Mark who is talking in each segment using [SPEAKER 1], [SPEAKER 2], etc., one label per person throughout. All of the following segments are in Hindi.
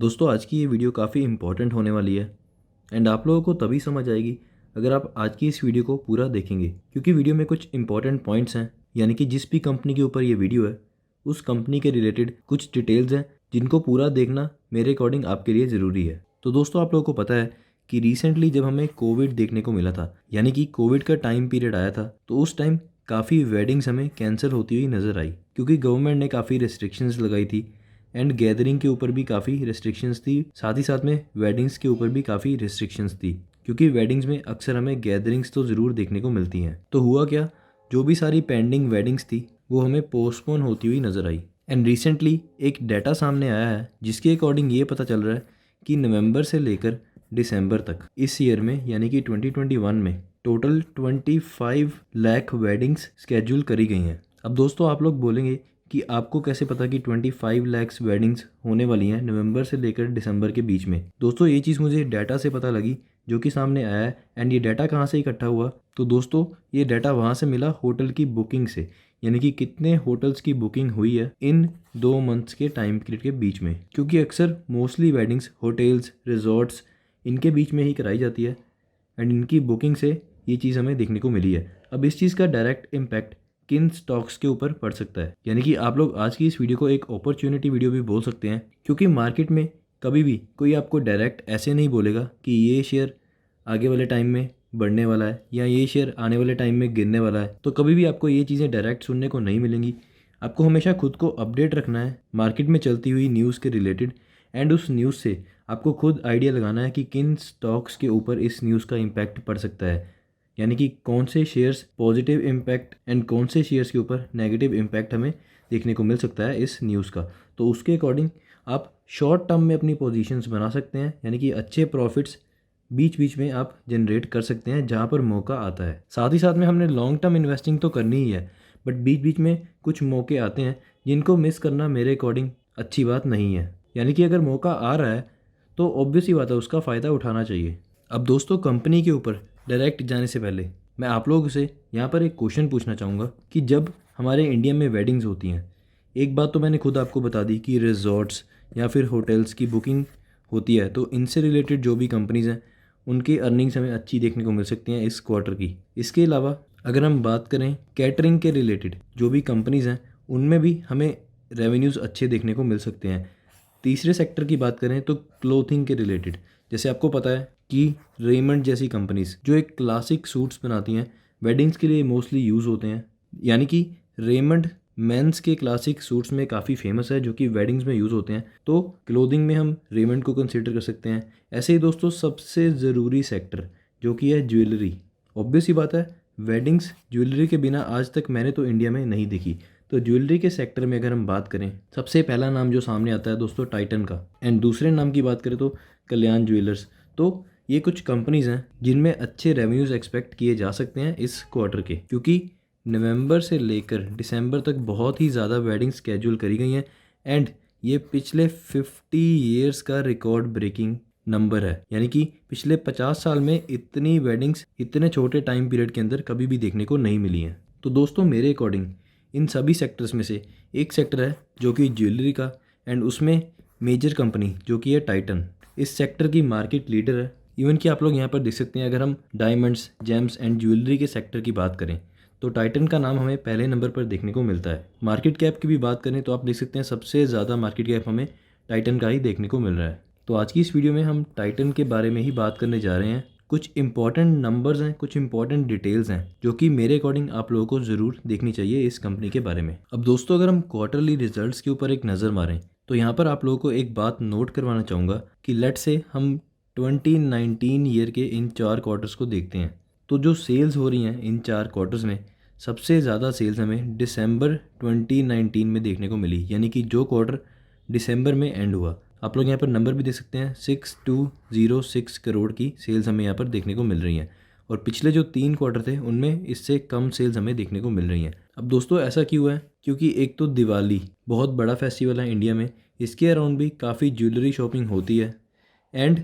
[SPEAKER 1] दोस्तों आज की ये वीडियो काफ़ी इम्पॉर्टेंट होने वाली है एंड आप लोगों को तभी समझ आएगी अगर आप आज की इस वीडियो को पूरा देखेंगे, क्योंकि वीडियो में कुछ इंपॉर्टेंट पॉइंट्स हैं। यानी कि जिस भी कंपनी के ऊपर ये वीडियो है उस कंपनी के रिलेटेड कुछ डिटेल्स हैं जिनको पूरा देखना मेरे अकॉर्डिंग आपके लिए ज़रूरी है। तो दोस्तों आप लोगों को पता है कि रिसेंटली जब हमें कोविड देखने को मिला था, यानी कि कोविड का टाइम पीरियड आया था, तो उस टाइम काफ़ी वेडिंग्स हमें कैंसिल होती हुई नज़र आई, क्योंकि गवर्नमेंट ने काफ़ी रेस्ट्रिक्शंस लगाई थी एंड गैदरिंग के ऊपर भी काफ़ी रिस्ट्रिक्शंस थी, साथ ही साथ में वेडिंग्स के ऊपर भी काफ़ी रिस्ट्रिक्शंस थी, क्योंकि वेडिंग्स में अक्सर हमें गैदरिंग्स तो ज़रूर देखने को मिलती हैं। तो हुआ क्या, जो भी सारी पेंडिंग वेडिंग्स थी वो हमें पोस्टपोन होती हुई नज़र आई। एंड रिसेंटली एक डाटा सामने आया है जिसके अकॉर्डिंग ये पता चल रहा है कि नवंबर से लेकर दिसंबर तक इस ईयर में, यानी कि 2021 में टोटल 25 लाख वेडिंग्स स्केड्यूल करी गई हैं। अब दोस्तों आप लोग बोलेंगे कि आपको कैसे पता कि 25 लैक्स वेडिंग्स होने वाली हैं नवंबर से लेकर दिसंबर के बीच में। दोस्तों ये चीज़ मुझे डाटा से पता लगी जो कि सामने आया है। एंड ये डाटा कहाँ से इकट्ठा हुआ, तो दोस्तों ये डाटा वहाँ से मिला होटल की बुकिंग से, यानी कि कितने होटल्स की बुकिंग हुई है इन 2 मंथ्स के टाइम पीरियड के बीच में, क्योंकि अक्सर मोस्टली वेडिंग्स होटल्स रिजॉर्ट्स इनके बीच में ही कराई जाती है एंड इनकी बुकिंग से ये चीज़ हमें देखने को मिली है। अब इस चीज़ का डायरेक्ट इम्पैक्ट किन स्टॉक्स के ऊपर पड़ सकता है, यानी कि आप लोग आज की इस वीडियो को एक अपॉर्चुनिटी वीडियो भी बोल सकते हैं, क्योंकि मार्केट में कभी भी कोई आपको डायरेक्ट ऐसे नहीं बोलेगा कि ये शेयर आगे वाले टाइम में बढ़ने वाला है या ये शेयर आने वाले टाइम में गिरने वाला है। तो कभी भी आपको ये चीज़ें डायरेक्ट सुनने को नहीं मिलेंगी। आपको हमेशा खुद को अपडेट रखना है मार्केट में चलती हुई न्यूज़ के रिलेटेड, एंड उस न्यूज़ से आपको खुद आइडिया लगाना है कि किन स्टॉक्स के ऊपर इस न्यूज़ का इम्पैक्ट पड़ सकता है, यानी कि कौन से शेयर्स पॉजिटिव इम्पैक्ट एंड कौन से शेयर्स के ऊपर नेगेटिव इम्पैक्ट हमें देखने को मिल सकता है इस न्यूज़ का। तो उसके अकॉर्डिंग आप शॉर्ट टर्म में अपनी पोजीशंस बना सकते हैं, यानी कि अच्छे प्रॉफिट्स बीच बीच में आप जनरेट कर सकते हैं जहां पर मौका आता है। साथ ही साथ में हमने लॉन्ग टर्म इन्वेस्टिंग तो करनी ही है, बट बीच बीच में कुछ मौके आते हैं जिनको मिस करना मेरे अकॉर्डिंग अच्छी बात नहीं है। यानी कि अगर मौका आ रहा है तो ऑब्वियस ही बात है उसका फ़ायदा उठाना चाहिए। अब दोस्तों कंपनी के ऊपर डायरेक्ट जाने से पहले मैं आप लोगों से यहाँ पर एक क्वेश्चन पूछना चाहूँगा कि जब हमारे इंडिया में वेडिंग्स होती हैं, एक बात तो मैंने खुद आपको बता दी कि रिजॉर्ट्स या फिर होटल्स की बुकिंग होती है, तो इनसे रिलेटेड जो भी कंपनीज़ हैं उनकी अर्निंग्स हमें अच्छी देखने को मिल सकती हैं इस क्वार्टर की। इसके अलावा अगर हम बात करें कैटरिंग के रिलेटेड जो भी कंपनीज़ हैं उनमें भी हमें रेवेन्यूज़ अच्छे देखने को मिल सकते हैं। तीसरे सेक्टर की बात करें तो क्लोथिंग के रिलेटेड, जैसे आपको पता है कि रेमंड जैसी कंपनीज जो एक क्लासिक सूट्स बनाती हैं वेडिंग्स के लिए मोस्टली यूज़ होते हैं, यानी कि रेमंड मेंस के क्लासिक सूट्स में काफ़ी फेमस है जो कि वेडिंग्स में यूज़ होते हैं, तो क्लोथिंग में हम रेमंड को कंसिडर कर सकते हैं। ऐसे ही दोस्तों सबसे ज़रूरी सेक्टर जो कि है ज्वेलरी। ऑब्वियस ही बात है वेडिंग्स ज्वेलरी के बिना आज तक मैंने तो इंडिया में नहीं देखी। तो ज्वेलरी के सेक्टर में अगर हम बात करें, सबसे पहला नाम जो सामने आता है दोस्तों टाइटन का, एंड दूसरे नाम की बात करें तो कल्याण ज्वेलर्स। तो ये कुछ कंपनीज़ हैं जिनमें अच्छे रेवेन्यूज़ एक्सपेक्ट किए जा सकते हैं इस क्वार्टर के, क्योंकि नवंबर से लेकर दिसंबर तक बहुत ही ज़्यादा वेडिंग स्केड्यूल करी गई हैं एंड ये पिछले 50 ईयर्स का रिकॉर्ड ब्रेकिंग नंबर है। यानी कि पिछले 50 साल में इतनी वेडिंग्स इतने छोटे टाइम पीरियड के अंदर कभी भी देखने को नहीं मिली हैं। तो दोस्तों मेरे अकॉर्डिंग इन सभी सेक्टर्स में से एक सेक्टर है जो कि ज्वेलरी का, एंड उसमें मेजर कंपनी जो कि है टाइटन इस सेक्टर की मार्केट लीडर है। इवन कि आप लोग यहाँ पर देख सकते हैं, अगर हम डायमंड्स जेम्स एंड ज्वेलरी के सेक्टर की बात करें तो टाइटन का नाम हमें पहले नंबर पर देखने को मिलता है। मार्केट कैप की भी बात करें तो आप देख सकते हैं सबसे ज़्यादा मार्केट कैप हमें टाइटन का ही देखने को मिल रहा है। तो आज की इस वीडियो में हम टाइटन के बारे में ही बात करने जा रहे हैं। कुछ इंपॉर्टेंट नंबर्स हैं, कुछ इंपॉर्टेंट डिटेल्स हैं जो कि मेरे अकॉर्डिंग आप लोगों को ज़रूर देखनी चाहिए इस कंपनी के बारे में। अब दोस्तों अगर हम क्वार्टरली रिजल्ट्स के ऊपर एक नज़र मारें तो यहाँ पर आप लोगों को एक बात नोट करवाना चाहूँगा कि लेट से हम 2019 ईयर के इन 4 क्वार्टर्स को देखते हैं, तो जो सेल्स हो रही हैं इन 4 क्वार्टर्स में सबसे ज़्यादा सेल्स हमें दिसंबर 2019 में देखने को मिली, यानी कि जो क्वार्टर दिसंबर में एंड हुआ। आप लोग यहाँ पर नंबर भी देख सकते हैं, 6206 करोड़ की सेल्स हमें यहाँ पर देखने को मिल रही हैं, और पिछले जो 3 क्वार्टर थे उनमें इससे कम सेल्स हमें देखने को मिल रही हैं। अब दोस्तों ऐसा क्यों है, क्योंकि एक तो दिवाली बहुत बड़ा फेस्टिवल है इंडिया में, इसके अराउंड भी काफ़ी ज्वेलरी शॉपिंग होती है, एंड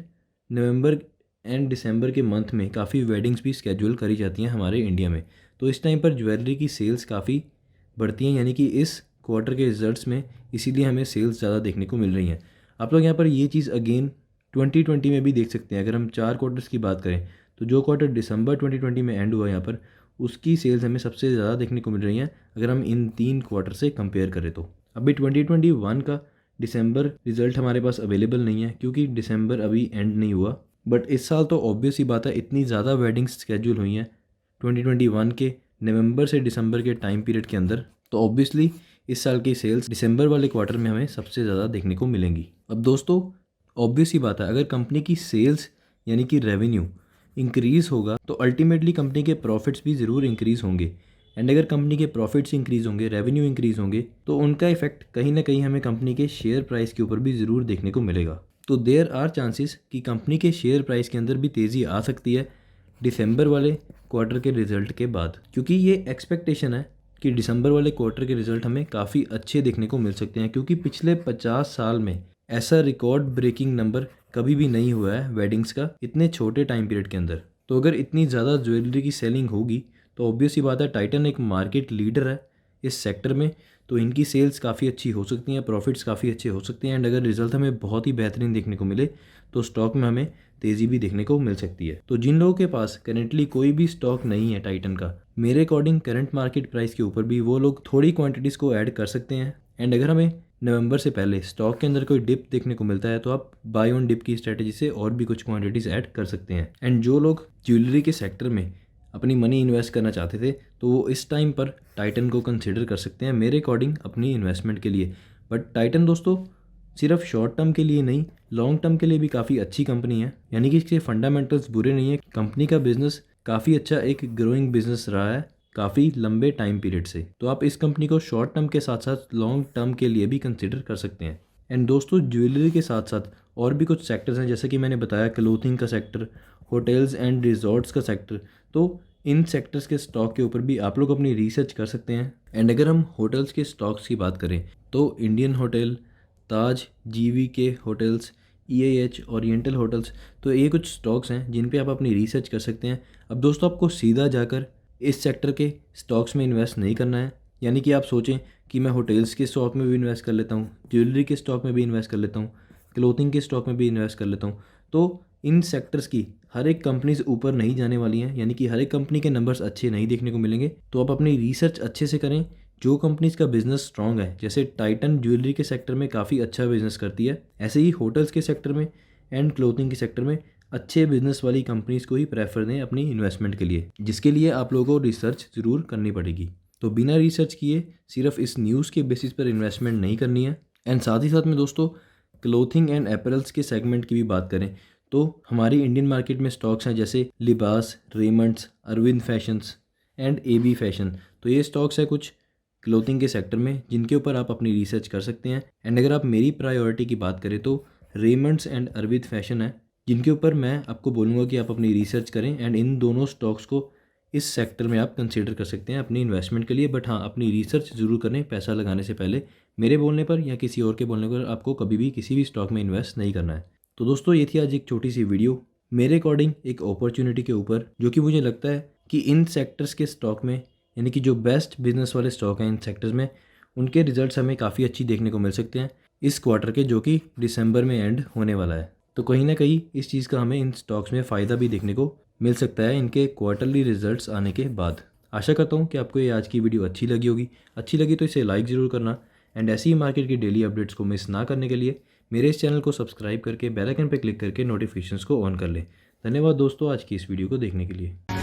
[SPEAKER 1] नवंबर एंड दिसंबर के मंथ में काफ़ी वेडिंग्स भी स्केड्यूल करी जाती हैं हमारे इंडिया में। तो इस टाइम पर ज्वेलरी की सेल्स काफ़ी बढ़ती हैं, यानी कि इस क्वार्टर के रिजल्ट्स में इसीलिए हमें सेल्स ज़्यादा देखने को मिल रही हैं। आप लोग यहाँ पर ये चीज़ अगेन 2020 में भी देख सकते हैं। अगर हम 4 क्वार्टर्स की बात करें तो जो क्वार्टर दिसंबर 2020 में एंड हुआ यहाँ पर, उसकी सेल्स हमें सबसे ज़्यादा देखने को मिल रही हैं अगर हम इन 3 क्वार्टर से कंपेयर करें तो। अभी 2021 का दिसंबर रिज़ल्ट हमारे पास अवेलेबल नहीं है क्योंकि दिसंबर अभी एंड नहीं हुआ। बट इस साल तो ऑब्वियस ही बात है, इतनी ज़्यादा वेडिंग्स स्केड्यूल हुई हैं 2021 के नवंबर से दिसंबर के टाइम पीरियड के अंदर, तो ऑब्वियसली इस साल की सेल्स दिसंबर वाले क्वार्टर में हमें सबसे ज़्यादा देखने को मिलेंगी। अब दोस्तों ऑब्वियस ही बात है, अगर कंपनी की सेल्स यानी कि रेवेन्यू इंक्रीज़ होगा तो अल्टीमेटली कंपनी के प्रॉफिट्स भी ज़रूर इंक्रीज़ होंगे। एंड अगर कंपनी के प्रॉफिट्स इंक्रीज़ होंगे, रेवेन्यू इंक्रीज़ होंगे, तो उनका इफेक्ट कहीं ना कहीं हमें कंपनी के शेयर प्राइस के ऊपर भी ज़रूर देखने को मिलेगा। तो देयर आर चांसेस कि कंपनी के शेयर प्राइस के अंदर भी तेज़ी आ सकती है दिसंबर वाले क्वार्टर के रिज़ल्ट के बाद, क्योंकि ये एक्सपेक्टेशन है कि दिसंबर वाले क्वार्टर के रिज़ल्ट हमें काफ़ी अच्छे देखने को मिल सकते हैं, क्योंकि पिछले 50 साल में ऐसा रिकॉर्ड ब्रेकिंग नंबर कभी भी नहीं हुआ है वेडिंग्स का इतने छोटे टाइम पीरियड के अंदर। तो अगर इतनी ज़्यादा ज्वेलरी की सेलिंग होगी तो ऑब्वियस ही बात है, टाइटन एक मार्केट लीडर है इस सेक्टर में, तो इनकी सेल्स काफ़ी अच्छी हो सकती हैं, प्रॉफिट्स काफ़ी अच्छे हो सकते हैं। एंड अगर रिजल्ट हमें बहुत ही बेहतरीन देखने को मिले तो स्टॉक में हमें तेज़ी भी देखने को मिल सकती है। तो जिन लोगों के पास करेंटली कोई भी स्टॉक नहीं है टाइटन का, मेरे अकॉर्डिंग करंट मार्केट प्राइस के ऊपर भी वो लोग थोड़ी क्वांटिटीज़ को ऐड कर सकते हैं। एंड अगर हमें नवंबर से पहले स्टॉक के अंदर कोई डिप देखने को मिलता है तो आप बाय ऑन डिप की स्ट्रेटजी से और भी कुछ क्वांटिटीज़ ऐड कर सकते हैं। एंड जो लोग ज्वेलरी के सेक्टर में अपनी मनी इन्वेस्ट करना चाहते थे तो वो इस टाइम पर टाइटन को कंसिडर कर सकते हैं मेरे अकॉर्डिंग अपनी इन्वेस्टमेंट के लिए। बट टाइटन दोस्तों सिर्फ शॉर्ट टर्म के लिए नहीं, लॉन्ग टर्म के लिए भी काफ़ी अच्छी कंपनी है, यानी कि इसके फंडामेंटल्स बुरे नहीं है। कंपनी का बिजनेस काफ़ी अच्छा एक ग्रोइंग बिजनेस रहा है काफ़ी लंबे टाइम पीरियड से, तो आप इस कंपनी को शॉर्ट टर्म के साथ साथ लॉन्ग टर्म के लिए भी कंसिडर कर सकते हैं। एंड दोस्तों ज्वेलरी के साथ साथ और भी कुछ सेक्टर्स हैं, जैसे कि मैंने बताया क्लोथिंग का सेक्टर, होटल्स एंड रिजॉर्ट्स का सेक्टर, तो इन सेक्टर्स के स्टॉक के ऊपर भी आप लोग अपनी रिसर्च कर सकते हैं। एंड अगर हम होटल्स के स्टॉक्स की बात करें तो इंडियन होटल, ताज, जीवीके होटल्स, ईएएच, ओरिएंटल होटल्स, तो ये कुछ स्टॉक्स हैं जिन पे आप अपनी रिसर्च कर सकते हैं। अब दोस्तों आपको सीधा जाकर इस सेक्टर के स्टॉक्स में इन्वेस्ट नहीं करना है, यानी कि आप सोचें कि मैं होटल्स के स्टॉक में भी इन्वेस्ट कर लेता हूँ, ज्वेलरी के स्टॉक में भी इन्वेस्ट कर लेता हूँ, क्लोथिंग के स्टॉक में भी इन्वेस्ट कर लेता हूँ, तो इन सेक्टर्स की हर एक कंपनीज ऊपर नहीं जाने वाली हैं, यानी कि हर एक कंपनी के नंबर्स अच्छे नहीं देखने को मिलेंगे। तो आप अपनी रिसर्च अच्छे से करें। जो कंपनीज का बिजनेस स्ट्रांग है, जैसे टाइटन ज्वेलरी के सेक्टर में काफ़ी अच्छा बिजनेस करती है, ऐसे ही होटल्स के सेक्टर में एंड क्लोथिंग के सेक्टर में अच्छे बिजनेस वाली कंपनीज को ही प्रेफर दें अपनी इन्वेस्टमेंट के लिए, जिसके लिए आप लोगों को रिसर्च ज़रूर करनी पड़ेगी। तो बिना रिसर्च किए सिर्फ इस न्यूज़ के बेसिस पर इन्वेस्टमेंट नहीं करनी है। एंड साथ ही साथ में दोस्तों क्लोथिंग एंड एपरल्स के सेगमेंट की भी बात करें तो हमारी इंडियन मार्केट में स्टॉक्स हैं जैसे Libas, Raymonds, Arvind Fashions and AB Fashion, तो ये स्टॉक्स है कुछ क्लोथिंग के सेक्टर में जिनके ऊपर आप अपनी रिसर्च कर सकते हैं। एंड अगर आप मेरी प्रायोरिटी की बात करें तो रेमंड्स एंड अरविंद फैशन है जिनके ऊपर मैं आपको बोलूँगा कि आप अपनी रिसर्च करें। एंड इन दोनों स्टॉक्स को इस सेक्टर में आप कंसीडर कर सकते हैं अपनी इन्वेस्टमेंट के लिए। बट हाँ, अपनी रिसर्च ज़रूर करें पैसा लगाने से पहले। मेरे बोलने पर या किसी और के बोलने पर आपको कभी भी किसी भी स्टॉक में इन्वेस्ट नहीं करना है। तो दोस्तों ये थी आज एक छोटी सी वीडियो मेरे अकॉर्डिंग एक अपॉर्चुनिटी के ऊपर, जो कि मुझे लगता है कि इन सेक्टर्स के स्टॉक में, यानी कि जो बेस्ट बिजनेस वाले स्टॉक हैं इन सेक्टर्स में, उनके रिजल्ट्स हमें काफ़ी अच्छी देखने को मिल सकते हैं इस क्वार्टर के, जो कि दिसंबर में एंड होने वाला है। तो कहीं ना कहीं इस चीज़ का हमें इन स्टॉक्स में फ़ायदा भी देखने को मिल सकता है इनके क्वार्टरली रिजल्ट्स आने के बाद। आशा करता हूँ कि आपको ये आज की वीडियो अच्छी लगी होगी। अच्छी लगी तो इसे लाइक ज़रूर करना। एंड ऐसी ही मार्केट की डेली अपडेट्स को मिस ना करने के लिए मेरे इस चैनल को सब्सक्राइब करके बेल आइकन पर क्लिक करके नोटिफिकेशंस को ऑन कर लें। धन्यवाद दोस्तों आज की इस वीडियो को देखने के लिए।